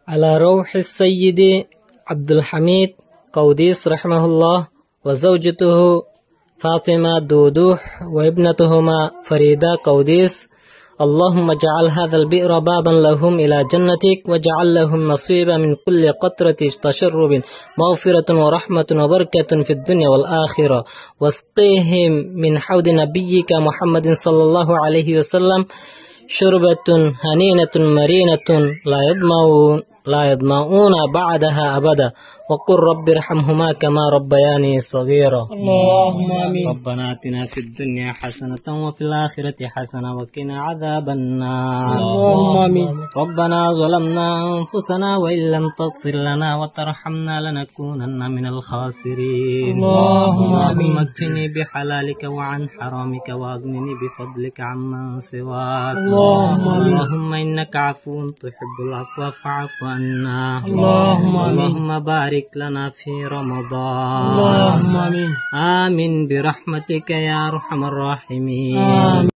على روح السيد عبد الحميد قوديس رحمه الله وزوجته فاطمة دودوح وابنتهما فريدة قوديس. اللهم اجعل هذا البئر بابا لهم إلى جنتك، واجعل لهم نصيبا من كل قطرة تشرب، مغفرة ورحمة وبركة في الدنيا والآخرة، واسقيهم من حوض نبيك محمد صلى الله عليه وسلم شربة هنينة مرينة لا يظمؤون بعدها أبدا، وقل رب ارحمهما كما ربياني صغيرا. اللهم آمين. ربنا آتنا في الدنيا حسنة وفي الآخرة حسنة وقنا عذاب النار. اللهم آمين. ربنا ظلمنا أنفسنا وإن لم تغفر لنا وترحمنا لنكونن من الخاسرين. اللهم آمين. اللهم اكفني بحلالك وعن حرامك وأغنني بفضلك عمن سواك. اللهم إنك عفو تحب العفو فاعف عنا. اللهم بارك لنا في رمضان. اللهم آمين. آمين برحمتك يا أرحم الراحمين. آمين.